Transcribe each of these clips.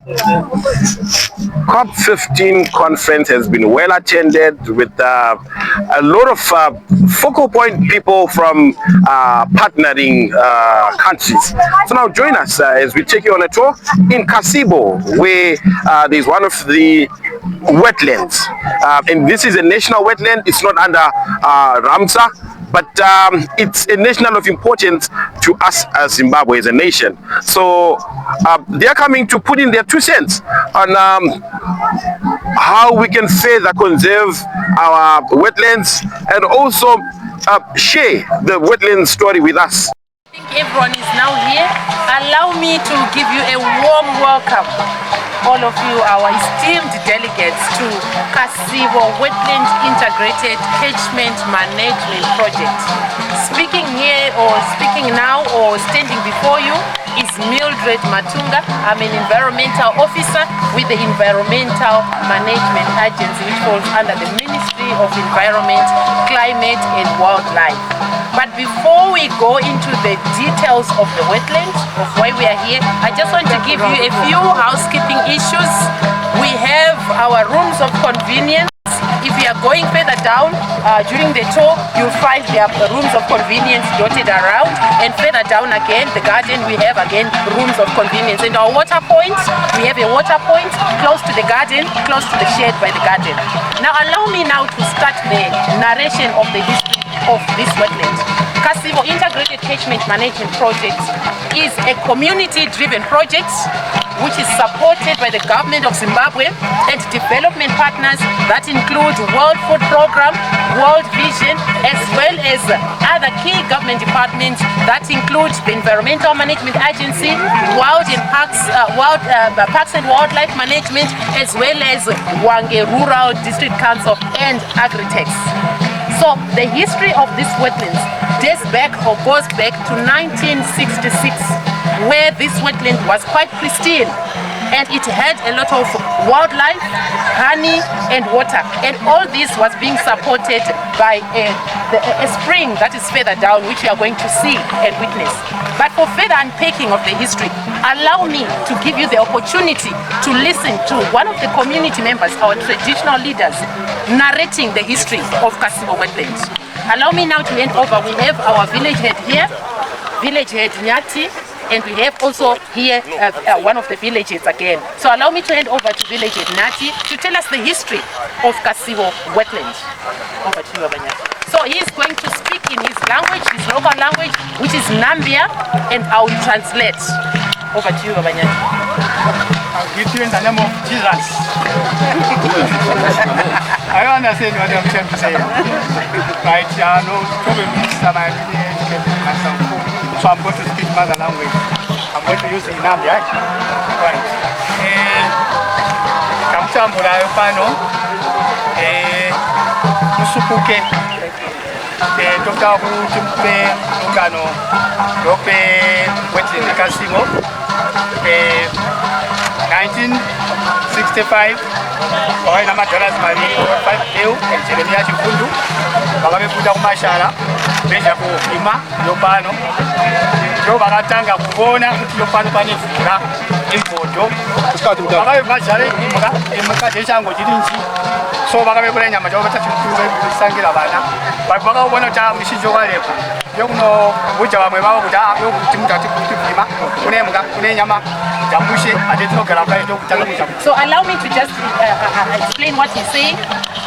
COP15 conference has been well attended with a lot of focal point people from partnering countries. So now join us as we take you on a tour in Kasibo, where there's one of the wetlands, and this is a national wetland. It's not under Ramsar, but it's a national of importance to us as Zimbabwe as a nation. So they're coming to put in their 2 cents on how we can further conserve our wetlands and also share the wetland story with us. I think everyone is now here. Allow me to give you a warm welcome, all of you, our esteemed delegates, to Kasibo Wetland Integrated Catchment Management Project. Speaking here or speaking now or standing before you is Mildred Matunga. I'm an environmental officer with the Environmental Management Agency, which falls under the Ministry of Environment, Climate and Wildlife. But before we go into the details of the wetlands, of why we are here, I just want to give you a few housekeeping issues. We have our rooms of convenience. If you are going further down during the tour, you'll find there are rooms of convenience dotted around, and further down again, the garden, we have again rooms of convenience. And our water points, we have a water point close to the garden, close to the shade by the garden. Now allow me now to start the narration of the history of this wetland. Kasibo Integrated Catchment Management Project is a community-driven project which is supported by the government of Zimbabwe and development partners that include World Food Program, World Vision, as well as other key government departments that include the Environmental Management Agency, Parks and Wildlife Management, as well as Wange Rural District Council and Agritech. So the history of these wetlands dates back or goes back to 1966, where this wetland was quite pristine and it had a lot of wildlife, honey and water, and all this was being supported by a spring that is further down, which we are going to see and witness. But for further unpacking of the history, allow me to give you the opportunity to listen to one of the community members, our traditional leaders, narrating the history of Kasibo wetlands. Allow me now to hand over. We have our village head here, village head Nyati, and we have also here one of the villages again. So allow me to hand over to village head Nyati to tell us the history of Kasibo wetlands. Over to you, Nyati. So he is going to speak in his language, his local language, which is Nambia, and I will translate. Over to you, Nyati. I'll give you in the name of Jesus. I understand what you're trying to say. Right, no problem with myself. So I'm going to speak mother language. I'm going to use the Nambia. Right. Kamchambula yopano. Musupuke. Toka Tumpe Ugano. Rope Wetland Kasibo. 1965, waina madollars mali 5 EU enjeremia chifundu bakabefuta kumashara besha kuima yopano jo bakatanga kubona kuti yopano panefura impoto bakabe mashara imuka deshango chirinchi so bakabekula nyama jo batachimukuru bisangira bana bakabona cha mishijo walepo yokuno buja bamwe baba kuda yokuti mutati kuti bima kunemuka kunenyama. So allow me to just explain what he's saying.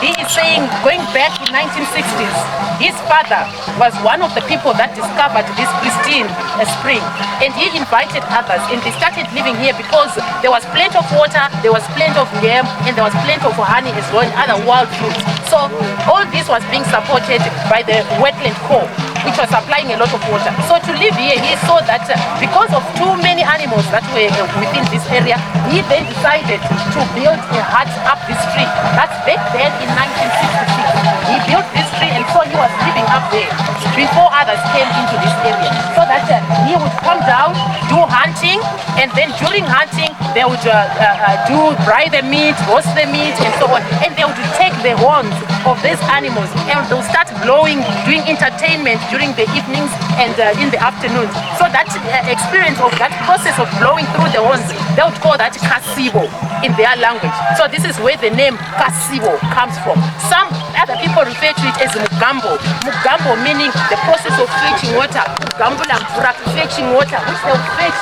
He is saying, going back to 1960s, his father was one of the people that discovered this pristine spring, and he invited others, and they started living here because there was plenty of water, there was plenty of game, and there was plenty of honey as well, and other wild fruits. So all this was being supported by the wetland core, which was supplying a lot of water. So to live here, he saw that because of too many animals that were within this area, he then decided to build a hut up this tree. That's back then in 1966. He built this tree, and so he was living up there before others came into this area. So that he would come down, do honey hunting, and then during hunting they would dry the meat, roast the meat, and so on. And they would take the horns of these animals and they'll start blowing, doing entertainment during the evenings and in the afternoons. So that experience of that process of blowing through the horns, they would call that Kasibo in their language. So this is where the name Kasibo comes from. Some other people refer to it as Mugambo. Mugambo meaning the process of fetching water. Mugambula mvura, fetching water, which they will fetch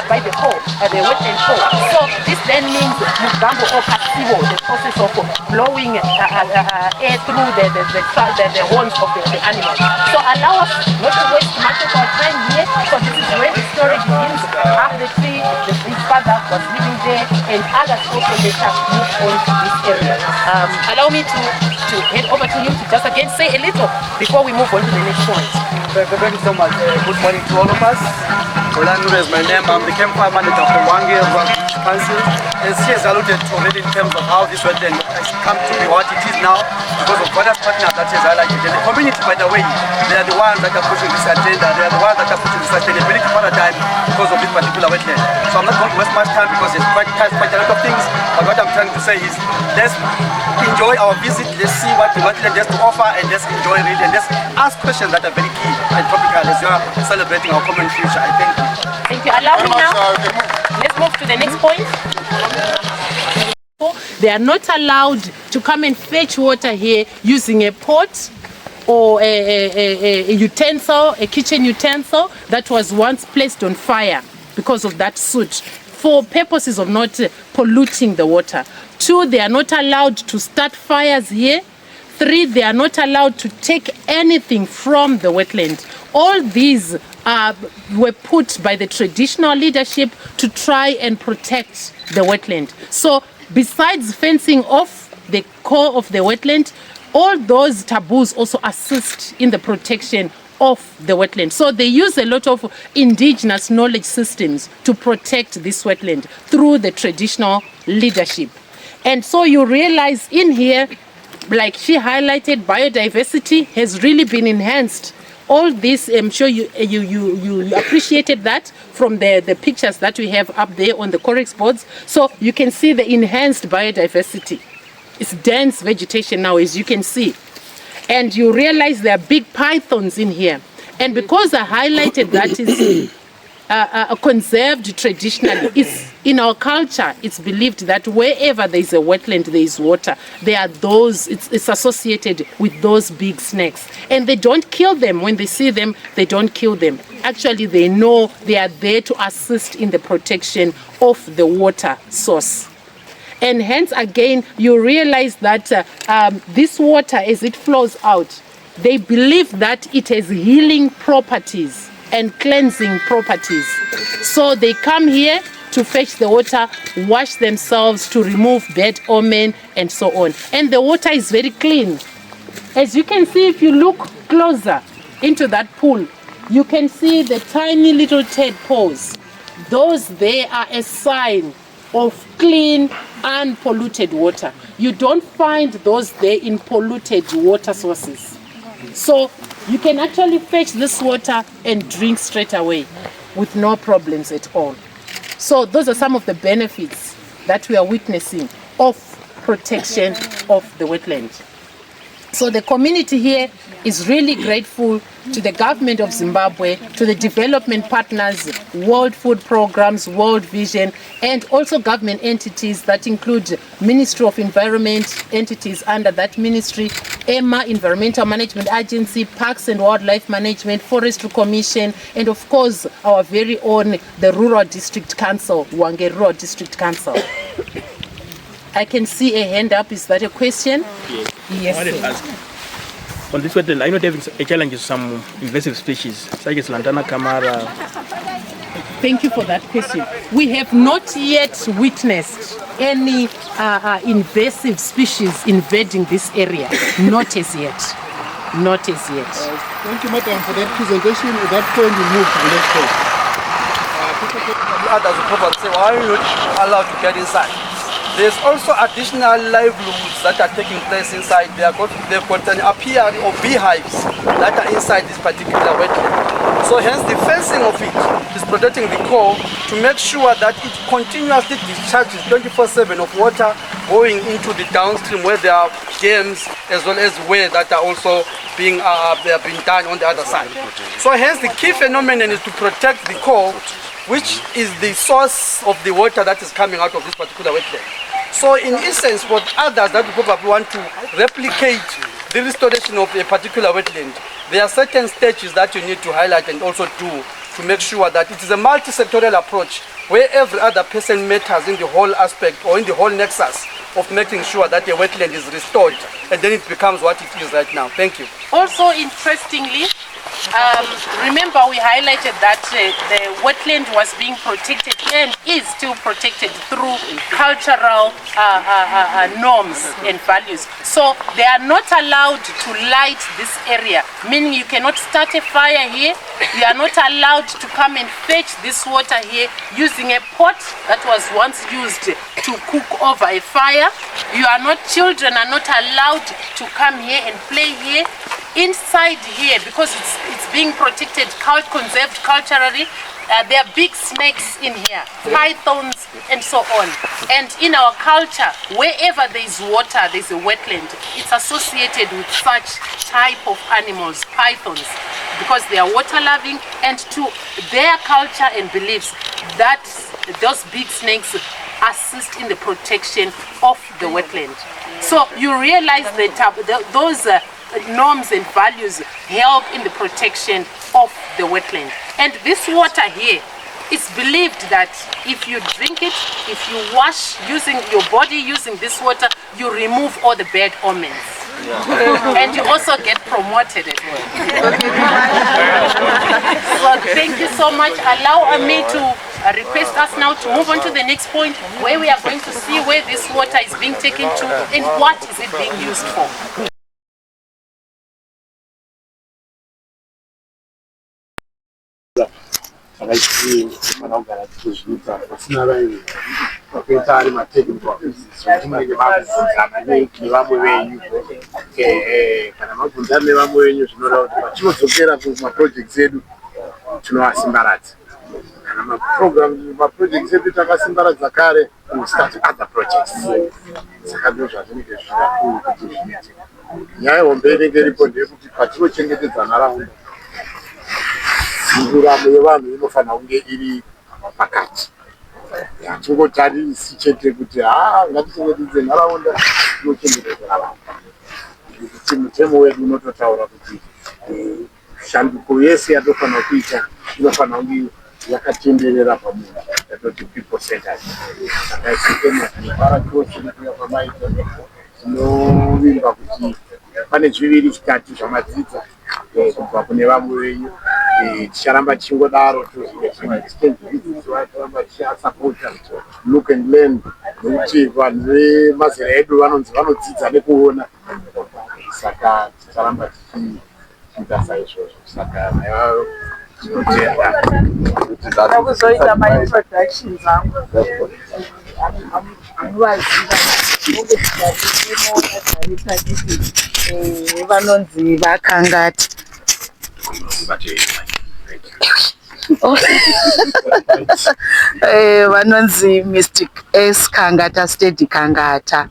by the hole, the wetland hole. So this then means Mugambo or Kasibo, the process of blowing air through the horns of the animals. So allow us not to waste much of our time here, because this is where the story begins. Half the tree, his father was living there, and others also later moved on to this area. Allow me to head over to him to just again say a little before we move on to the next point. Thank you so much. Good morning to all of us. Rolando is my name. I'm the camp fire manager for Wange Council. As she has alluded to already in terms of how this wetland has come to be what it is now, because of various partners that she has highlighted. And the community, by the way, they are the ones that are pushing this agenda. They are the ones that are pushing the sustainability paradigm because of this particular wetland. So I'm not going to waste much time because it's quite a lot of things. But what I'm trying to say is, let's enjoy our visit. Let's see what the wetland has to offer, and let's enjoy it, and let's ask questions that are very key and topical as we are celebrating our common future. I think. Thank you. Allow me now. Let's move to the next point. They are not allowed to come and fetch water here using a pot or a utensil, a kitchen utensil that was once placed on fire because of that soot, for purposes of not polluting the water. 2, they are not allowed to start fires here. 3, they are not allowed to take anything from the wetland. All these were put by the traditional leadership to try and protect the wetland. So besides fencing off the core of the wetland, all those taboos also assist in the protection of the wetland. So they use a lot of indigenous knowledge systems to protect this wetland through the traditional leadership. And so you realize in here, like she highlighted, biodiversity has really been enhanced. All this, I'm sure you appreciated that from the pictures that we have up there on the Corex boards. So you can see the enhanced biodiversity. It's dense vegetation now, as you can see. And you realize there are big pythons in here. And because I highlighted that is conserved traditionally, it's in our culture, it's believed that wherever there is a wetland, there is water. There are those, it's associated with those big snakes. And they don't kill them. When they see them, they don't kill them. Actually, they know they are there to assist in the protection of the water source. And hence, again, you realize that this water, as it flows out, they believe that it has healing properties and cleansing properties. So they come here to fetch the water, wash themselves, to remove bad omen, and so on. And the water is very clean. As you can see, if you look closer into that pool, you can see the tiny little tadpoles. Those there are a sign of clean, unpolluted water. You don't find those there in polluted water sources. So you can actually fetch this water and drink straight away with no problems at all. So those are some of the benefits that we are witnessing of protection of the wetland. So the community here is really grateful to the government of Zimbabwe, to the development partners, World Food Programs, World Vision, and also government entities that include Ministry of Environment, entities under that ministry, EMA, Environmental Management Agency, Parks and Wildlife Management, Forestry Commission, and of course our very own, the Rural District Council, Wange Rural District Council. I can see a hand up. Is that a question? Yes. I wanted to ask, on this wetland, are you not having a challenge with some invasive species, such as Lantana camara? Thank you for that question. We have not yet witnessed any invasive species invading this area. Not as yet. Not as yet. Thank you, Madam, for that presentation. At that point, we move to the next point. Others will probably say, why are you not allowed to get inside? There's also additional livelihoods that are taking place inside. They've got an apiary or beehives that are inside this particular wetland. So hence the fencing of it is protecting the core to make sure that it continuously discharges 24/7 of water going into the downstream where there are dams as well as where that are also being done on the other side. So hence the key phenomenon is to protect the core, which is the source of the water that is coming out of this particular wetland. So in essence, for others that probably want to replicate the restoration of a particular wetland, there are certain stages that you need to highlight and also do to make sure that it is a multi-sectorial approach where every other person matters in the whole aspect or in the whole nexus of making sure that a wetland is restored, and then it becomes what it is right now. Thank you. Also, interestingly, remember we highlighted that the wetland was being protected and is still protected through cultural norms and values. So they are not allowed to light this area, meaning you cannot start a fire here. You are not allowed to come and fetch this water here using a pot that was once used to cook over a fire. Children are not allowed to come here and play here. Inside here, because it's being protected, conserved culturally, there are big snakes in here, pythons and so on. And in our culture, wherever there is water, there is a wetland. It's associated with such type of animals, pythons, because they are water loving, and to their culture and beliefs, that those big snakes assist in the protection of the wetland. So you realize that those norms and values help in the protection of the wetland. And this water here, it's believed that if you drink it, if you wash using your body using this water, you remove all the bad omens. And you also get promoted as well. So thank you so much. Allow me to request us now to move on to the next point, where we are going to see where this water is being taken to and what is it being used for. Projects edu takasimbaradza kare to start other projects. Saka ndozvo zvinenge zvikuru kuti zviite. Nyaya hombe inenge iripo ndeyekuti patinochengetedza nharaunda, nzuramo yevanhu inofanira kunge iri pakati. Hatingotarisi chete kuti ngatichengetedze nharaunda, tinochengetedza nharaunda. Kuti mutemo wedu unototaura kuti shanduko yese yatofanira kuita inofanira kunge yakatenderera pamunhu, yatoti people centered. Saka para kuchirikuya pamaita tinovimba kuti pane zviviri zvitatu zvamadzidza kubva kune vamwe venyu. Ticharamba tichingodaro tichiramba tichiasapota look and learn, nokuti vanhu vemazera edu vanodzidza nekuona. Saka ticharamba tichiita saizvozvo. Saka kuzoita ma-introductions angu anovaziva nokuti vanonzi vakangati. Vanonzi Mystic S Kangata Steady Kangata,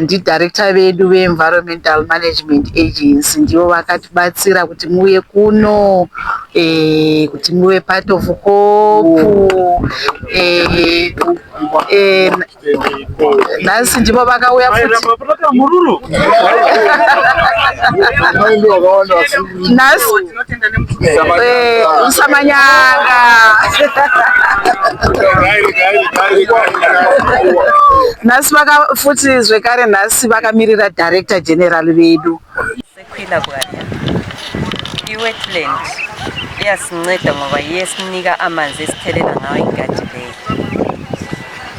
ndidirector vedu ve-Environmental Management Agency. Ndivo vakatibatsira kuti muve kuno, kuti muve part of kopu. Nhasi ndipo vakauya futi. Nhasi Usamanyanga. Nhasi futi zvekare, nhasi vakamirira director general vedu. Sekwila bwanya i-wetland iyasinceda ngoba iyesinika amanzi esithelela ngawo ingadi leyo.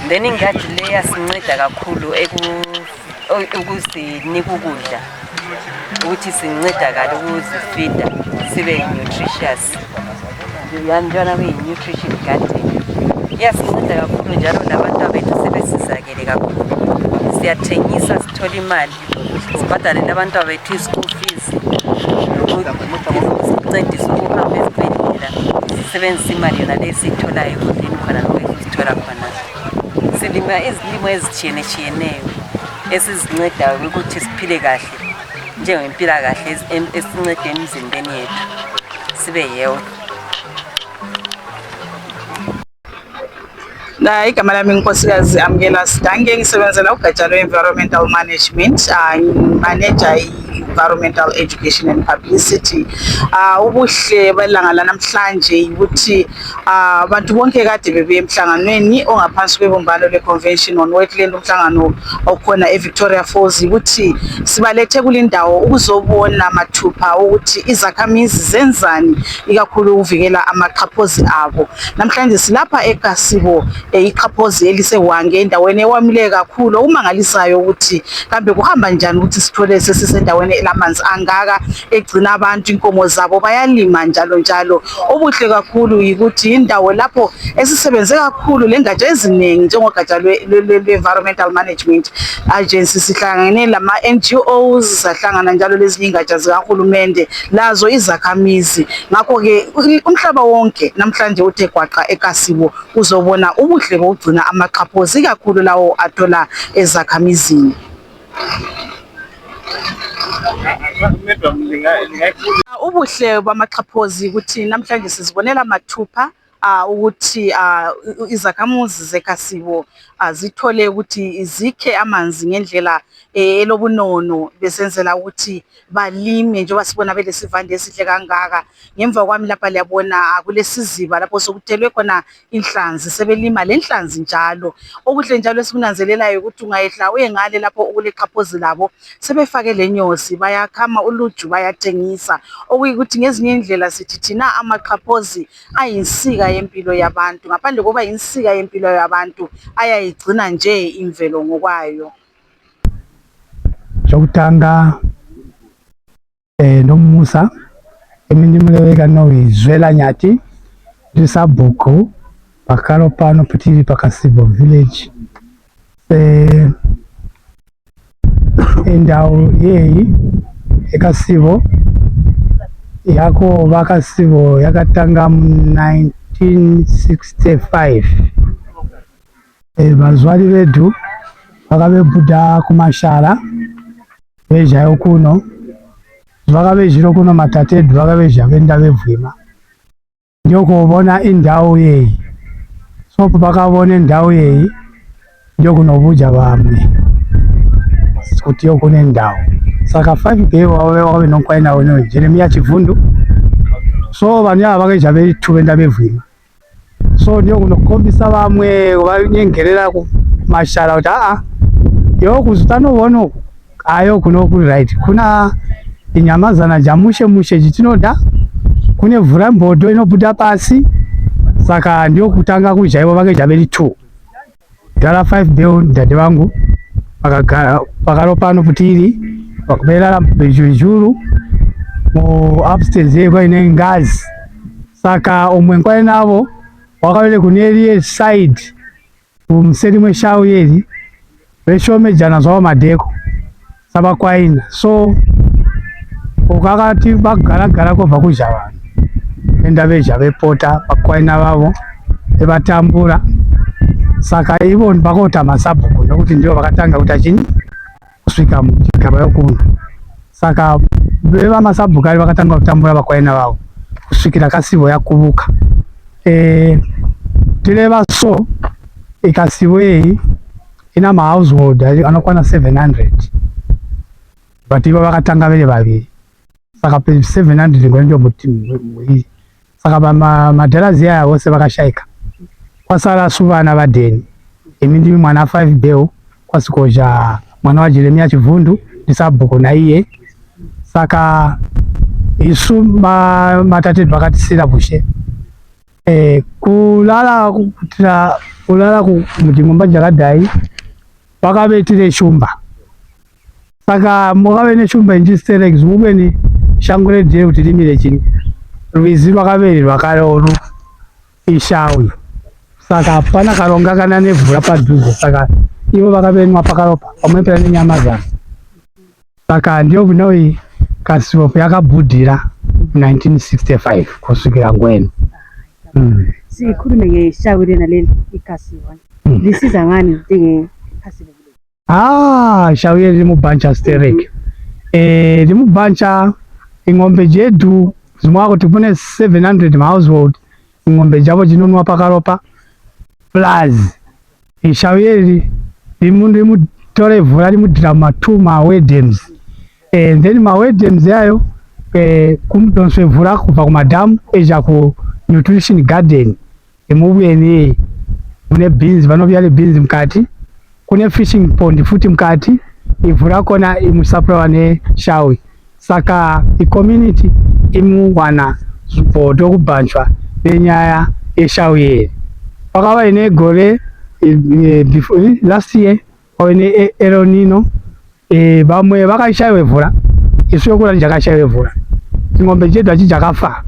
Then ingadi leyo iyasinceda kakhulu ukusinika ukudla, ukuthi sincedakale ukuzifida sibe nutritious. Yantwana kuyi-nutrition garden. Iyasinceda kakhulu njalo nabantu abethu sebesizakele kakhulu. Siyathengisa sithola imali, sibhadalele abantu abethu i-school fees, sincedise ukuhamba esibhedlela sisebenzisa imali yona lesitholayo ekudleni khona nokwesithola khona. Silima izilimo ezitshiyeneyo esizincedayo ukuthi siphile kahle njengempilakahle esinceda emzimbeni yethu sibe healthy. Igama lami Nkosikazi Amkela Sidange, ngisebenzela ugatsha lwe-environmental management, manager environmental education and publicity. Ubuhle belanga lanamhlanje ukuthi abantu bonke kade bebuye emhlanganweni ongaphansi kwebumbano le-convention on wetland, umhlangano okhona eVictoria Falls, ukuthi sibalethe kulindawo ukuzobona mathupha ukuthi izakhamizi zenzani ikakhulu ukuvikela amaqhaphozi abo. Namhlanje silapha eKasibo, iqhaphozi elisewange endaweni ewamile kakhulu, umangalisayo ukuthi kambe kuhamba njani ukuthi sithole sesisendaweni elamanzi angaka egcina abantu inkomo zabo bayalima njalo njalo. Obuhle kakhulu ukuthi indawo lapho esisebenze kakhulu lengatsha eziningi njengogatsha lwe-environmental management agency, sihlangane lama NGOs, sahlangana njalo lezinye ingatsha zikahulumende lazo izakhamizi. Ngakho ke umhlaba wonke namhlanje uthe gwaqa eKasibo uzobona ubuhle bokugcina amaqhaphozi kakhulu lawo athola ezakhamizini. Ubuhle bamaqhaphozi ukuthi namhlanje sizibonela mathupha ukuthi izakhamuzi zeKasibo zithole ukuthi zikhe amanzi ngendlela elobunono, besenzela ukuthi balime njengoba sibona belesivande esihle kangaka. Ngemva kwami lapha liyabona kulesiziba lapho sokuthelwe khona inhlanzi, sebelima lenhlanzi njalo. Okuhle njalo esikunanzelelayo ukuthi ungayehla uyengale lapho okuleqhaphozi labo sebefake lenyosi, bayakhama uluju bayathengisa, okuyikuthi ngezinye indlela sithi thina amaqhaphozi ayinsika yempilo yabantu. Ngaphandle koba insika yempilo yabantu ayayigcina nje imvelo ngokwayo. Chokutanga nomusa eminimuleweka noizwela nyati ndisabuko pakalo pano putiri paKasibo village. Endawo yeyi eKasibo yako vaKasibo yakatanga mu 1965. Vazwali vedu vakavebuda kumashara vejayo kuno, vakavejiro kuno matate edu vakaveja venda vevwima ndio kuona indawo yeyi. So pakavona indawo yeyi ndio kunobuja vamwe kuti yo kune ndawo. Saka 5 day wawe nonkwaina weno Jeremia Chivundu, so vanya vakaja vetu venda vevwima. So ndio kunokombisa vamwe vanyengerera kumashara kuti yo kuzutano wono ayo kuno kuri right, kuna inyamazana jamushe chitinoda, kune mvura mboto inobuda pasi. Saka ndio kutanga kujaiwa vakaja veri 2 dala 5 day dade vangu pakaro pano putiri vakubelala bejuru mu upstairs yekwa ine ngazi. Saka omwe nkwaye navo wakavele kuneri side kumseri mweshawu yeri veshome jana zwawo madeko sabakwaina. So ukakati bagara kova kuja vanhu enda veja vepota pakwaina vavo evatambura. Saka ivo vakota masabhuku nokuti ndio vakatanga kuti chini kusvika muchigaba yokuno. Saka veva masabhuku ari vakatanga kutambura vakwaina vavo kusvikira Kasibo yakubuka. Tireva so iKasibo yeyi ina mahousehold anokwana 700, but ivo vakatanga vere vaviri. Saka 700 ngondio muiri. Saka madharazi aya vose vakashaika, kwasara suvana vadheni. Imi ndimi mwana 5 beu kwasikoja mwana wa Jeremia Chivundu ndisabuko naiye. Saka isu matatedu vakatisira bushe kulala muchingomba chakadai vakavetire shumba. Saka mukave neshumba injistereki zimubeni shangu redhire kuti rimire chini rwizi rwakaveri rwakaroru ishawi. Saka hapana karonga kana nevhura padhuze. Saka ivo vakavenwa pakaropa pamwe pera nenyamazana. Saka ndio kunoi Kasibo yakabhudhira 1965 kusvikira ngwenu. Sikhulume ngeshawe naleli iKasibo. Lisiza ngani njenge Kasibo? Shawe limubhancha sterek. Limubhancha ing'ombe jedu zimwako tupune 700 household. Ing'ombe jabo jinunua pakaropa plus ishaweli limundu tole vula limudira matuma wedems then ma wedems yayo kumdonswe vula kuva ku madam eja ku nutrition garden emubweni mune beans vanovyale beans mkati kune fishing pond futi mkati ivula kona imusupply ne shawe saka community imuwana support okubhanchwa nenyaya eshawe pakava ine gore before last year oine eronino bamwe vakashawe vula isu yokula njakashawe vula ng'ombe jedu achijakafa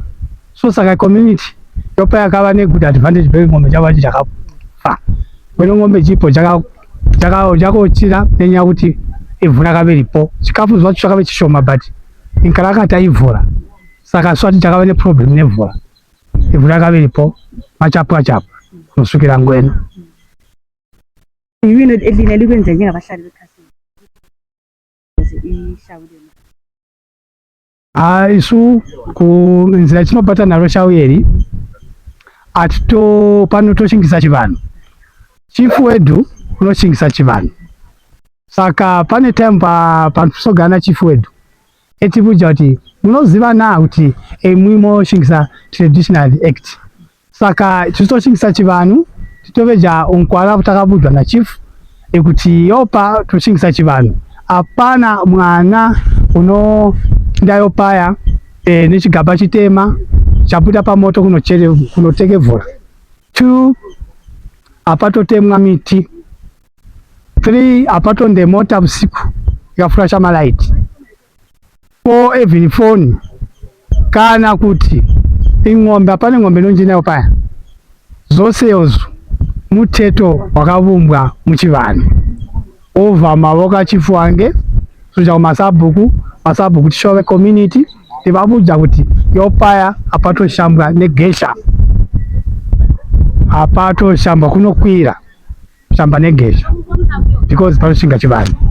so saka community yopa yakava ne good advantage be ng'ombe java achijakafa wena ng'ombe chipo jakochira nenya kuti ivula kaveripo chikafu zvacho chakave chishoma but inkalakata ivula saka swati chakava ne problem nevula ivula kaveripo machapu kusukira ngwena yini elina likwenza njengabahlali beKasibo ishawuleni isu ku nzira chinobata nalo shaweri atito pano toshingisa chivanhu chifu wedu unoshingisa chivanhu saka pane time panosogana chifu wedu etibuja kuti munoziva na kuti mwimo shingisa traditional act saka titoshingisa chivanhu titoveja unkwala kutakabudwa na chifu ekuti yopa toshingisa chivanhu apana mwana uno ndayopaya nechigaba chitema chaputa pamoto kunotekevhura 2 apatotemwa miti 3 apatonde mota usiku ikafurasha malaiti 4 even phone kana kuti ing'ombe apane ng'ombe nonji nayopaya zoseyozo muteto wakavumbwa muchivanhu ova mavoka chifu wange suja kumasabhuku tishove community tivabuja kuti yopaya apatoshambwa negesha apatoshambwa kunokwira shamba negesha because panoshinga chivanhu